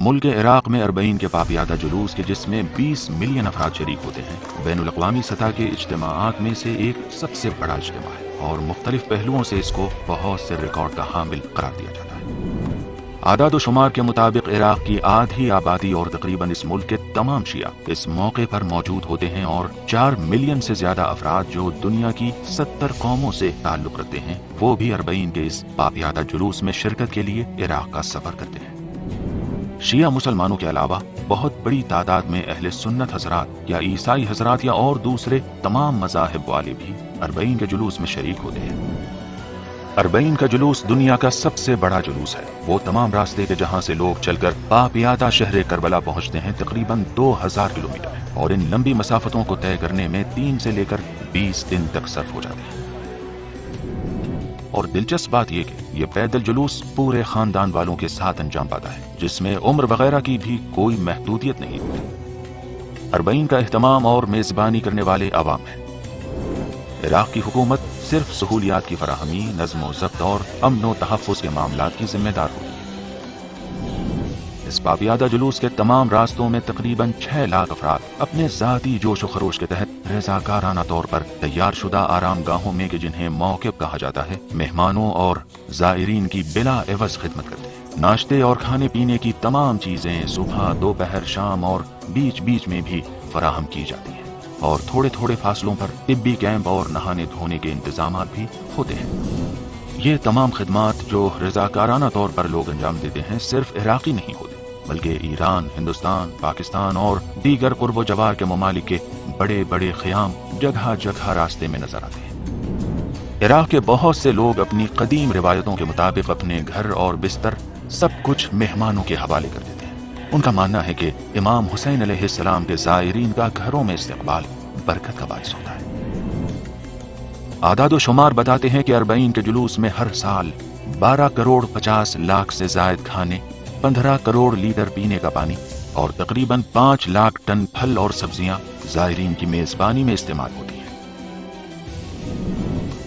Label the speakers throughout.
Speaker 1: ملک عراق میں اربعین کے پاپیادہ جلوس کے جس میں 20 ملین افراد شریک ہوتے ہیں بین الاقوامی سطح کے اجتماعات میں سے ایک سب سے بڑا اجتماع ہے اور مختلف پہلوؤں سے اس کو بہت سے ریکارڈ کا حامل قرار دیا جاتا ہے۔ اعداد و شمار کے مطابق عراق کی آدھی آبادی اور تقریباً اس ملک کے تمام شیعہ اس موقع پر موجود ہوتے ہیں اور 4 ملین سے زیادہ افراد جو دنیا کی 70 قوموں سے تعلق رکھتے ہیں وہ بھی اربعین کے اس پاپیادہ جلوس میں شرکت کے لیے عراق کا سفر کرتے ہیں۔ شیعہ مسلمانوں کے علاوہ بہت بڑی تعداد میں اہل سنت حضرات یا عیسائی حضرات یا اور دوسرے تمام مذاہب والے بھی اربعین کے جلوس میں شریک ہوتے ہیں۔ اربعین کا جلوس دنیا کا سب سے بڑا جلوس ہے۔ وہ تمام راستے کے جہاں سے لوگ چل کر پاپیادہ شہر کربلا پہنچتے ہیں تقریباً 2000 کلومیٹر اور ان لمبی مسافتوں کو طے کرنے میں 3 سے لے کر 20 دن تک صرف ہو جاتے ہیں۔ اور دلچسپ بات یہ کہ یہ پیدل جلوس پورے خاندان والوں کے ساتھ انجام پاتا ہے جس میں عمر وغیرہ کی بھی کوئی محدودیت نہیں ہوتی۔ اربعین کا اہتمام اور میزبانی کرنے والے عوام ہیں۔ عراق کی حکومت صرف سہولیات کی فراہمی، نظم و ضبط اور امن و تحفظ کے معاملات کی ذمہ دار ہوتی ہے۔ اس پاپیادہ جلوس کے تمام راستوں میں تقریباً 6 لاکھ افراد اپنے ذاتی جوش و خروش کے تحت رضاکارانہ طور پر تیار شدہ آرام گاہوں میں کہ جنہیں موقف کہا جاتا ہے مہمانوں اور زائرین کی بلا عوض خدمت کرتے ہیں۔ ناشتے اور کھانے پینے کی تمام چیزیں صبح، دوپہر، شام اور بیچ بیچ میں بھی فراہم کی جاتی ہیں اور تھوڑے تھوڑے فاصلوں پر طبی کیمپ اور نہانے دھونے کے انتظامات بھی ہوتے ہیں۔ یہ تمام خدمات جو رضاکارانہ طور پر لوگ انجام دیتے ہیں صرف عراقی نہیں ہوتے بلکہ ایران، ہندوستان، پاکستان اور دیگر قرب و جوار کے ممالک کے بڑے بڑے خیام جگہ جگہ راستے میں نظر آتے ہیں۔ عراق کے بہت سے لوگ اپنی قدیم روایتوں کے مطابق اپنے گھر اور بستر سب کچھ مہمانوں کے حوالے کر دیتے ہیں۔ ان کا ماننا ہے کہ امام حسین علیہ السلام کے زائرین کا گھروں میں استقبال برکت کا باعث ہوتا ہے۔ اعداد و شمار بتاتے ہیں کہ اربعین کے جلوس میں ہر سال 12 کروڑ 50 لاکھ سے زائد کھانے، 15 کروڑ لیٹر پینے کا پانی اور تقریباً 5 لاکھ ٹن پھل اور سبزیاں زائرین کی میزبانی میں استعمال ہوتی ہیں۔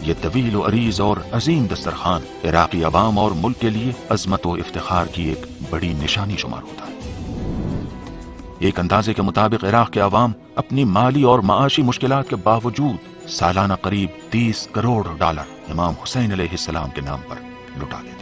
Speaker 1: یہ طویل و عریض اور عظیم دسترخوان عراقی عوام اور ملک کے لیے عظمت و افتخار کی ایک بڑی نشانی شمار ہوتا ہے۔ ایک اندازے کے مطابق عراق کے عوام اپنی مالی اور معاشی مشکلات کے باوجود سالانہ قریب 30 کروڑ ڈالر امام حسین علیہ السلام کے نام پر لٹا دیتے ہیں۔